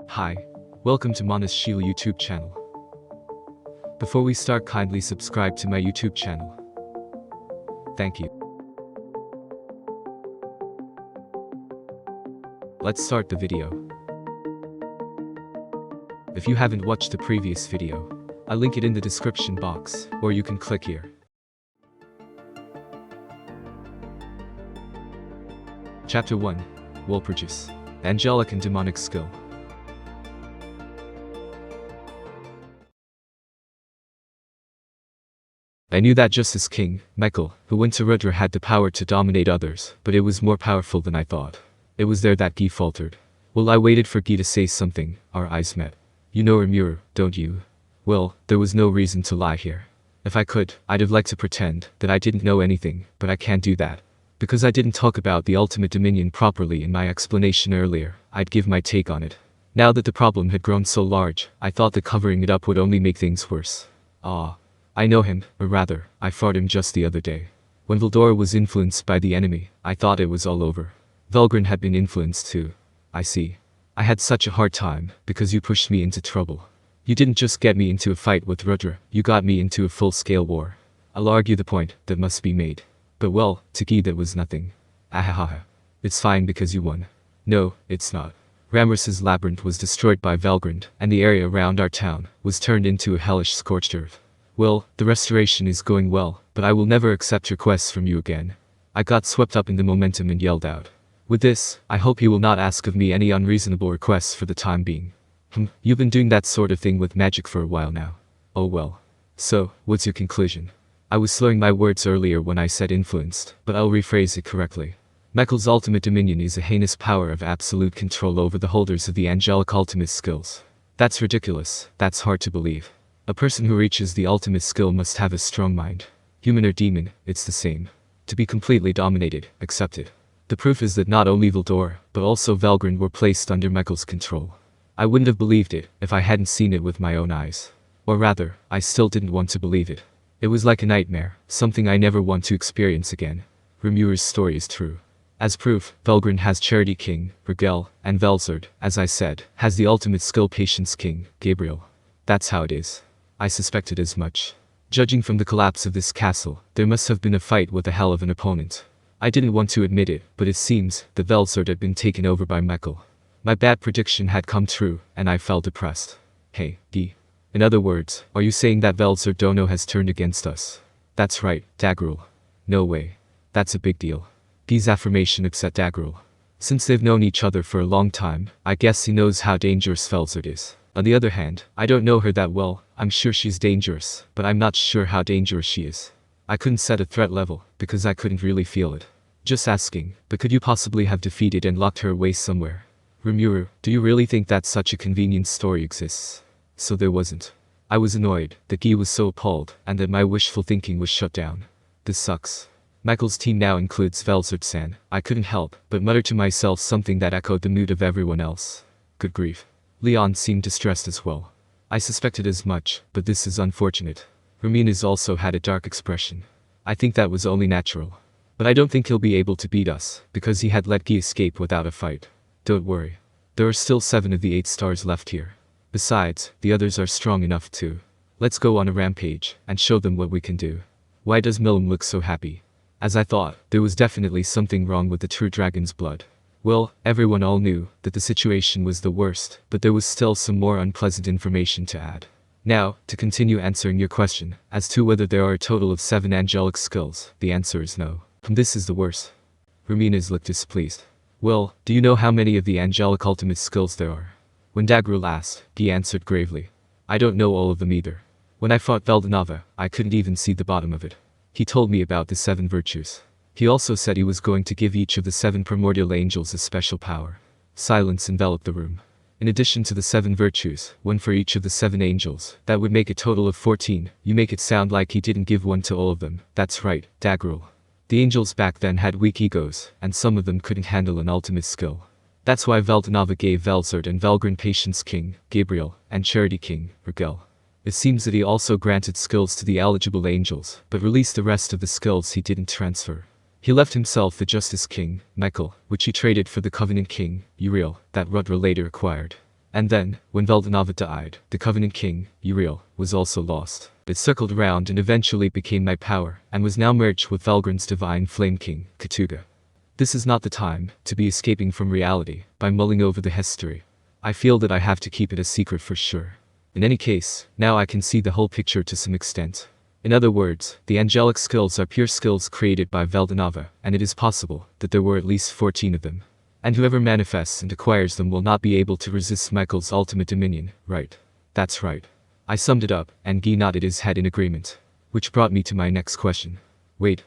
Hi, welcome to Manas Shil YouTube channel. Before we start, kindly subscribe to my YouTube channel. Thank you. Let's start the video. If you haven't watched the previous video, I'll link it in the description box, or you can click here. Chapter 1, Walpurgis, Angelic and Demonic Skill. I knew that just as King Michael, who went to Rudra, had the power to dominate others, but it was more powerful than I thought. It was there that Guy faltered. Well, I waited for Guy to say something. Our eyes met. You know Ramur, don't you? Well, there was no reason to lie here. If I could, I'd have liked to pretend that I didn't know anything, but I can't do that. Because I didn't talk about the ultimate dominion properly in my explanation earlier, I'd give my take on it. Now that the problem had grown so large, I thought that covering it up would only make things worse. I know him, or rather, I fought him just the other day. When Valdora was influenced by the enemy, I thought it was all over. Valgren had been influenced too. I see. I had such a hard time, because you pushed me into trouble. You didn't just get me into a fight with Rudra, you got me into a full-scale war. I'll argue the point that must be made. But well, to Guy that was nothing. Ahahaha. It's fine because you won. No, it's not. Ramras's labyrinth was destroyed by Valgrind, and the area around our town was turned into a hellish scorched earth. Well, the restoration is going well, but I will never accept requests from you again. I got swept up in the momentum and yelled out. With this, I hope you will not ask of me any unreasonable requests for the time being. You've been doing that sort of thing with magic for a while now. Oh well. So, what's your conclusion? I was slurring my words earlier when I said influenced, but I'll rephrase it correctly. Michael's ultimate dominion is a heinous power of absolute control over the holders of the angelic ultimate skills. That's ridiculous, that's hard to believe. A person who reaches the ultimate skill must have a strong mind. Human or demon, it's the same. To be completely dominated, accepted. The proof is that not only Valdora, but also Valgrind were placed under Michael's control. I wouldn't have believed it if I hadn't seen it with my own eyes. Or rather, I still didn't want to believe it. It was like a nightmare, something I never want to experience again. Remur's story is true. As proof, Valgrind has Charity King, Rigel, and Velzard, as I said, has the ultimate skill Patience King, Gabriel. That's how it is. I suspected as much. Judging from the collapse of this castle, there must have been a fight with a hell of an opponent. I didn't want to admit it, but it seems that Velzard had been taken over by Michael. My bad prediction had come true, and I felt depressed. Hey, Guy. In other words, are you saying that Velzard Dono has turned against us? That's right, Dagrul. No way. That's a big deal. Guy's affirmation upset Dagrul. Since they've known each other for a long time, I guess he knows how dangerous Velzard is. On the other hand, I don't know her that well. I'm sure she's dangerous, but I'm not sure how dangerous she is. I couldn't set a threat level, because I couldn't really feel it. Just asking, but could you possibly have defeated and locked her away somewhere? Rimuru, do you really think that such a convenient story exists? So there wasn't. I was annoyed that Guy was so appalled, and that my wishful thinking was shut down. This sucks. Michael's team now includes Velzard-san. I couldn't help but mutter to myself something that echoed the mood of everyone else. Good grief. Leon seemed distressed as well. I suspected as much, but this is unfortunate. Ramirez also had a dark expression. I think that was only natural. But I don't think he'll be able to beat us, because he had let Guy escape without a fight. Don't worry. There are still 7 of the 8 stars left here. Besides, the others are strong enough too. Let's go on a rampage, and show them what we can do. Why does Millum look so happy? As I thought, there was definitely something wrong with the true dragon's blood. Well, everyone all knew that the situation was the worst, but there was still some more unpleasant information to add. Now, to continue answering your question, as to whether there are a total of 7 angelic skills, the answer is no. This is the worst. Ramirez looked displeased. Well, do you know how many of the angelic ultimate skills there are? When Dagrul asked, Guy answered gravely. I don't know all of them either. When I fought Veldanava, I couldn't even see the bottom of it. He told me about the 7 virtues. He also said he was going to give each of the 7 primordial angels a special power. Silence enveloped the room. In addition to the 7 virtues, 1 for each of the 7 angels, that would make a total of 14. You make it sound like he didn't give 1 to all of them. That's right, Dagrul. The angels back then had weak egos, and some of them couldn't handle an ultimate skill. That's why Veldanava gave Velzard and Valgrind Patience King, Gabriel, and Charity King, Rigel. It seems that he also granted skills to the eligible angels, but released the rest of the skills he didn't transfer. He left himself the Justice King, Michael, which he traded for the Covenant King, Uriel, that Rudra later acquired. And then, when Veldanava died, the Covenant King, Uriel, was also lost. It circled around and eventually became my power, and was now merged with Valgrin's divine Flame King, Katuga. This is not the time to be escaping from reality by mulling over the history. I feel that I have to keep it a secret for sure. In any case, now I can see the whole picture to some extent. In other words, the angelic skills are pure skills created by Veldanava, and it is possible that there were at least 14 of them. And whoever manifests and acquires them will not be able to resist Michael's ultimate dominion, right? That's right. I summed it up, and Guy nodded his head in agreement. Which brought me to my next question. Wait.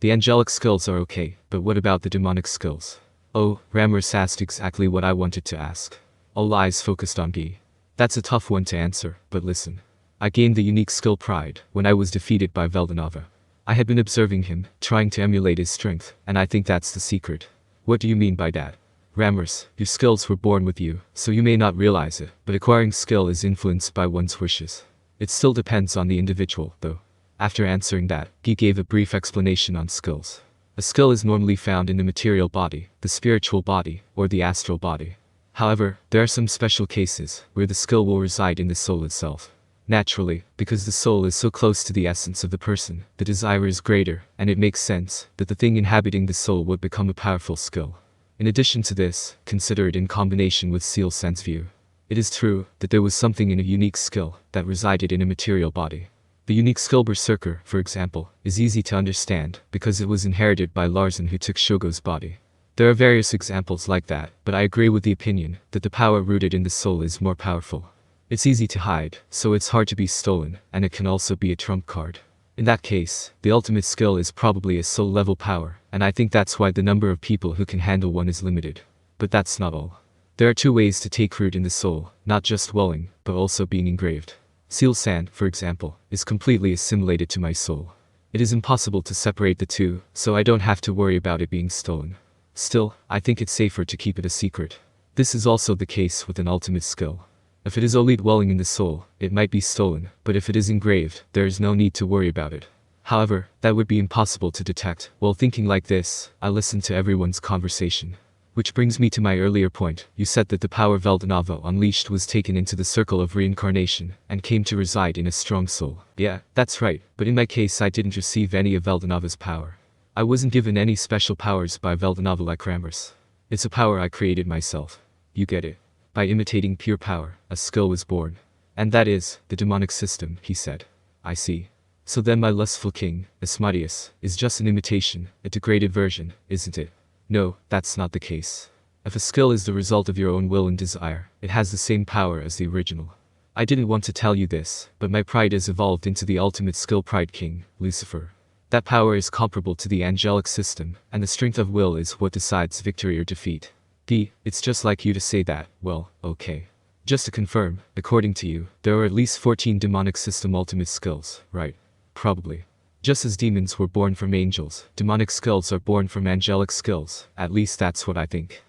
The angelic skills are okay, but what about the demonic skills? Oh, Ramrus asked exactly what I wanted to ask. All eyes focused on Guy. That's a tough one to answer, but listen. I gained the unique skill Pride when I was defeated by Veldanava. I had been observing him, trying to emulate his strength, and I think that's the secret. What do you mean by that? Ramrus, your skills were born with you, so you may not realize it, but acquiring skill is influenced by one's wishes. It still depends on the individual, though. After answering that, Guy gave a brief explanation on skills. A skill is normally found in the material body, the spiritual body, or the astral body. However, there are some special cases where the skill will reside in the soul itself. Naturally, because the soul is so close to the essence of the person, the desire is greater, and it makes sense that the thing inhabiting the soul would become a powerful skill. In addition to this, consider it in combination with Seal-San's view. It is true that there was something in a unique skill that resided in a material body. The unique skill Berserker, for example, is easy to understand because it was inherited by Larsen who took Shogo's body. There are various examples like that, but I agree with the opinion that the power rooted in the soul is more powerful. It's easy to hide, so it's hard to be stolen, and it can also be a trump card. In that case, the ultimate skill is probably a soul-level power, and I think that's why the number of people who can handle one is limited. But that's not all. There are two ways to take root in the soul, not just dwelling, but also being engraved. Seal-San, for example, is completely assimilated to my soul. It is impossible to separate the two, so I don't have to worry about it being stolen. Still, I think it's safer to keep it a secret. This is also the case with an ultimate skill. If it is only dwelling in the soul, it might be stolen, but if it is engraved, there is no need to worry about it. However, that would be impossible to detect. While thinking like this, I listened to everyone's conversation. Which brings me to my earlier point. You said that the power Veldanava unleashed was taken into the circle of reincarnation, and came to reside in a strong soul. Yeah, that's right, but in my case I didn't receive any of Veldanava's power. I wasn't given any special powers by Veldanava like Ramrus. It's a power I created myself. You get it? By imitating pure power, a skill was born. And that is, the demonic system, he said. I see. So then my lustful king, Asmodeus, is just an imitation, a degraded version, isn't it? No, that's not the case. If a skill is the result of your own will and desire, it has the same power as the original. I didn't want to tell you this, but my pride has evolved into the ultimate skill Pride King, Lucifer. That power is comparable to the angelic system, and the strength of will is what decides victory or defeat. It's just like you to say that. Well, okay. Just to confirm, according to you, there are at least 14 demonic system ultimate skills, right? Probably. Just as demons were born from angels, demonic skills are born from angelic skills. At least that's what I think.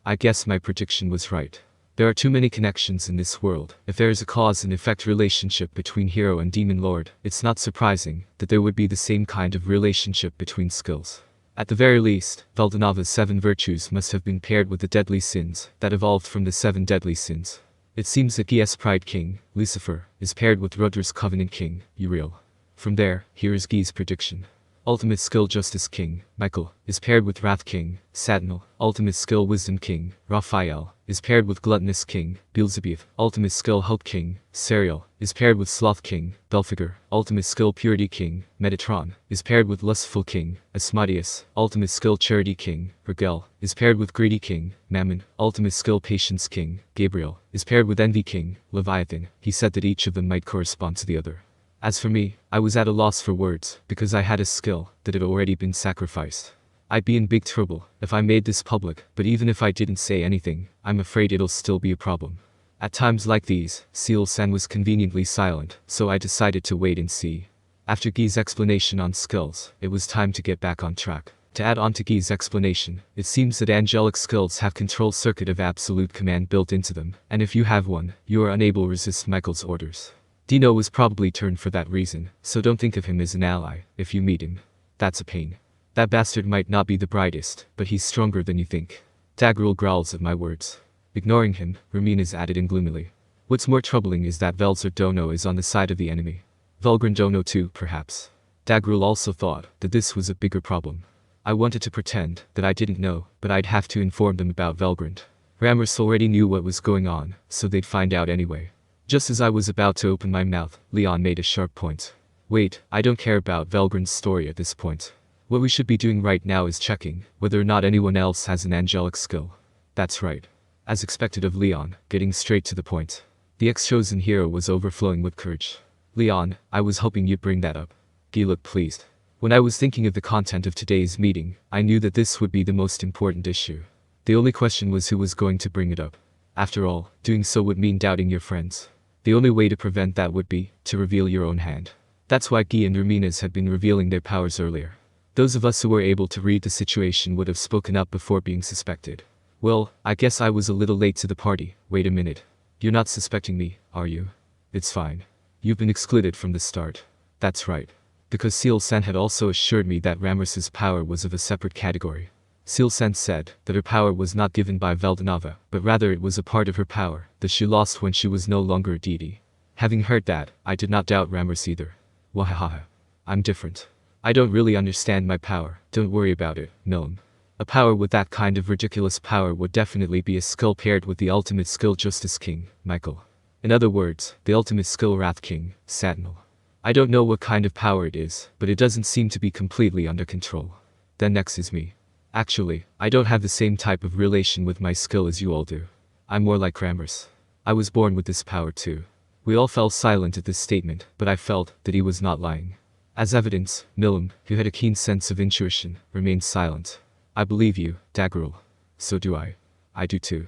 I guess my prediction was right. There are too many connections in this world. If there is a cause and effect relationship between hero and demon lord, it's not surprising that there would be the same kind of relationship between skills. At the very least, Veldanava's 7 virtues must have been paired with the deadly sins that evolved from the 7 deadly sins. It seems that Guy's Pride King, Lucifer, is paired with Rudra's Covenant King, Uriel. From there, here is Guy's prediction. Ultimate skill Justice King, Michael, is paired with Wrath King, Satnal. Ultimate skill Wisdom King, Raphael, is paired with Gluttonous King, Beelzebub. Ultimate skill Hope King, Serial, is paired with Sloth King, Belphegor. Ultimate skill Purity King, Metatron, is paired with Lustful King, Asmodeus. Ultimate skill Charity King, Rigel, is paired with Greedy King, Mammon. Ultimate skill Patience King, Gabriel, is paired with Envy King, Leviathan. He said that each of them might correspond to the other. As for me, I was at a loss for words, because I had a skill that had already been sacrificed. I'd be in big trouble if I made this public, but even if I didn't say anything, I'm afraid it'll still be a problem. At times like these, Seal-San was conveniently silent, so I decided to wait and see. After Guy's explanation on skills, it was time to get back on track. To add on to Guy's explanation, it seems that angelic skills have control circuit of absolute command built into them, and if you have one, you are unable to resist Michael's orders. Dino was probably turned for that reason, so don't think of him as an ally if you meet him. That's a pain. That bastard might not be the brightest, but he's stronger than you think. Dagrul growls at my words. Ignoring him, Ramirez added in gloomily. What's more troubling is that Velzer Dono is on the side of the enemy. Velgrin Dono too, perhaps. Dagrul also thought that this was a bigger problem. I wanted to pretend that I didn't know, but I'd have to inform them about Velgrind. Ramirez already knew what was going on, so they'd find out anyway. Just as I was about to open my mouth, Leon made a sharp point. Wait, I don't care about Velgrind's story at this point. What we should be doing right now is checking whether or not anyone else has an angelic skill. That's right. As expected of Leon, getting straight to the point. The ex-chosen hero was overflowing with courage. Leon, I was hoping you'd bring that up. Guy looked pleased. When I was thinking of the content of today's meeting, I knew that this would be the most important issue. The only question was who was going to bring it up. After all, doing so would mean doubting your friends. The only way to prevent that would be to reveal your own hand. That's why Guy and Ramirez had been revealing their powers earlier. Those of us who were able to read the situation would have spoken up before being suspected. Well, I guess I was a little late to the party. Wait a minute. You're not suspecting me, are you? It's fine. You've been excluded from the start. That's right. Because Seal-san had also assured me that Ramirez's power was of a separate category. Seal-san said that her power was not given by Valdanava, but rather it was a part of her power that she lost when she was no longer a deity. Having heard that, I did not doubt Ramirez either. Wahahaha. I'm different. I don't really understand my power, don't worry about it, Milne. A power with that kind of ridiculous power would definitely be a skill paired with the ultimate skill Justice King, Michael. In other words, the ultimate skill Wrath King, Sentinel. I don't know what kind of power it is, but it doesn't seem to be completely under control. Then next is me. Actually, I don't have the same type of relation with my skill as you all do. I'm more like Ramirez. I was born with this power too. We all fell silent at this statement, but I felt that he was not lying. As evidence, Milne, who had a keen sense of intuition, remained silent. I believe you, Dagrul. So do I. I do too.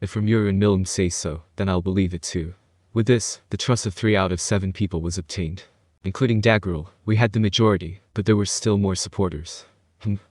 If Ramiro and Milne say so, then I'll believe it too. With this, the trust of 3 out of 7 people was obtained. Including Dagrul, we had the majority, but there were still more supporters.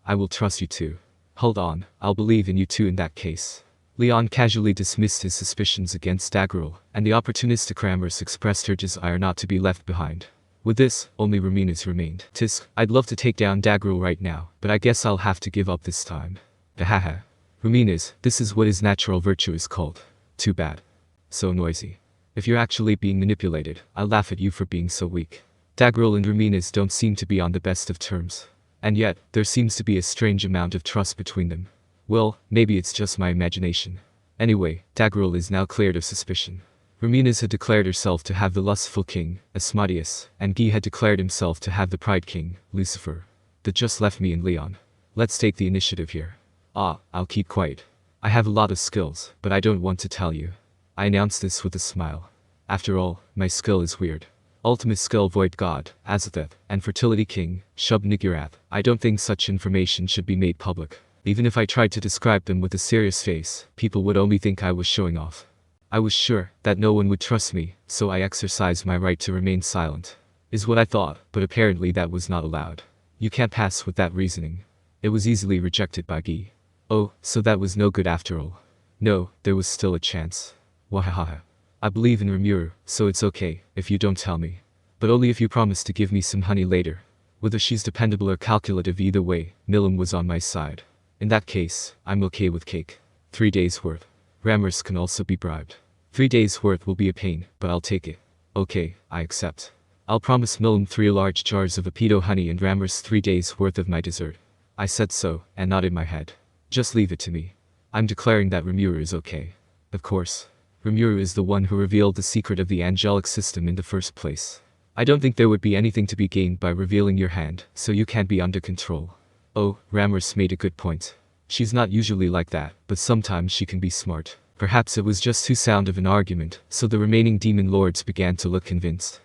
I will trust you too. Hold on, I'll believe in you too in that case. Leon casually dismissed his suspicions against Dagrul, and the opportunistic Ramirez expressed her desire not to be left behind. With this, only Ramirez remained. Tisk, I'd love to take down Dagrul right now, but I guess I'll have to give up this time. Haha. Ramirez, this is what his natural virtue is called. Too bad. So noisy. If you're actually being manipulated, I'll laugh at you for being so weak. Dagrul and Ramirez don't seem to be on the best of terms. And yet, there seems to be a strange amount of trust between them. Well, maybe it's just my imagination. Anyway, Dagrul is now cleared of suspicion. Ramirez had declared herself to have the lustful king, Asmodeus, and Guy had declared himself to have the pride king, Lucifer. That just left me and Leon. Let's take the initiative here. I'll keep quiet. I have a lot of skills, but I don't want to tell you. I announced this with a smile. After all, my skill is weird. Ultimate skill Void God, Azathoth, and Fertility King, Shub-Niggurath. I don't think such information should be made public. Even if I tried to describe them with a serious face, people would only think I was showing off. I was sure that no one would trust me, so I exercised my right to remain silent. Is what I thought, but apparently that was not allowed. You can't pass with that reasoning. It was easily rejected by Guy. Oh, so that was no good after all. No, there was still a chance. Wahahaha. I believe in Ramiro, so it's okay if you don't tell me. But only if you promise to give me some honey later. Whether she's dependable or calculative, either way, Milne was on my side. In that case, I'm okay with cake. 3 days worth. Ramirez can also be bribed. 3 days worth will be a pain, but I'll take it. Okay, I accept. I'll promise Milne 3 large jars of Apido honey and Ramirez 3 days worth of my dessert. I said so, and nodded my head. Just leave it to me. I'm declaring that Ramiro is okay. Of course. Ramiro is the one who revealed the secret of the angelic system in the first place. I don't think there would be anything to be gained by revealing your hand, so you can't be under control. Oh, Ramirez made a good point. She's not usually like that, but sometimes she can be smart. Perhaps it was just too sound of an argument, so the remaining demon lords began to look convinced.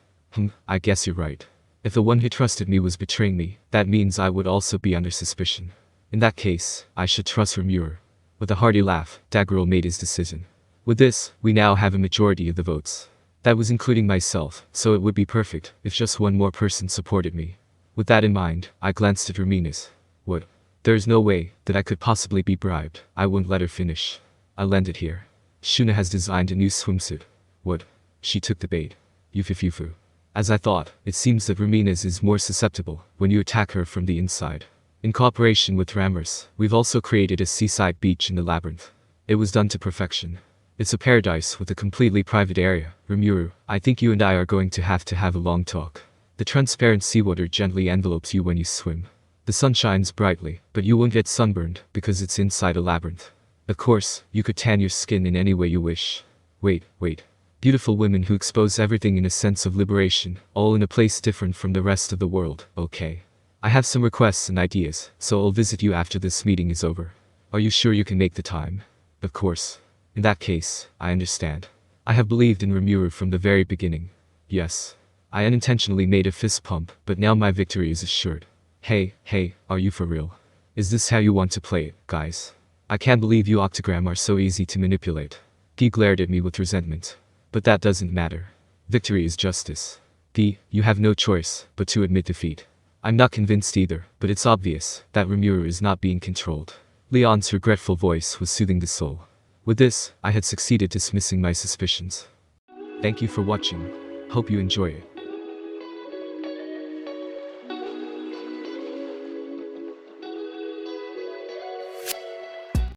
I guess you're right. If the one who trusted me was betraying me, that means I would also be under suspicion. In that case, I should trust Ramiro. With a hearty laugh, Dagrul made his decision. With this, we now have a majority of the votes. That was including myself, so it would be perfect if just one more person supported me. With that in mind, I glanced at Ramirez. What? There's no way that I could possibly be bribed. I won't let her finish. I'll land it here. Shuna has designed a new swimsuit. What? She took the bait. Yufufufu. As I thought, it seems that Ramirez is more susceptible when you attack her from the inside. In cooperation with Rammers, we've also created a seaside beach in the labyrinth. It was done to perfection. It's a paradise with a completely private area. Rimuru, I think you and I are going to have a long talk. The transparent seawater gently envelopes you when you swim. The sun shines brightly, but you won't get sunburned because it's inside a labyrinth. Of course, you could tan your skin in any way you wish. Wait. Beautiful women who expose everything in a sense of liberation, all in a place different from the rest of the world, okay? I have some requests and ideas, so I'll visit you after this meeting is over. Are you sure you can make the time? Of course. In that case, I understand. I have believed in Rimuru from the very beginning. Yes. I unintentionally made a fist pump, but now my victory is assured. Hey, are you for real? Is this how you want to play it, guys? I can't believe you Octogram are so easy to manipulate. Guy glared at me with resentment. But that doesn't matter. Victory is justice. Guy, you have no choice but to admit defeat. I'm not convinced either, but it's obvious that Rimuru is not being controlled. Leon's regretful voice was soothing the soul. With this, I had succeeded dismissing my suspicions. Thank you for watching. Hope you enjoy it.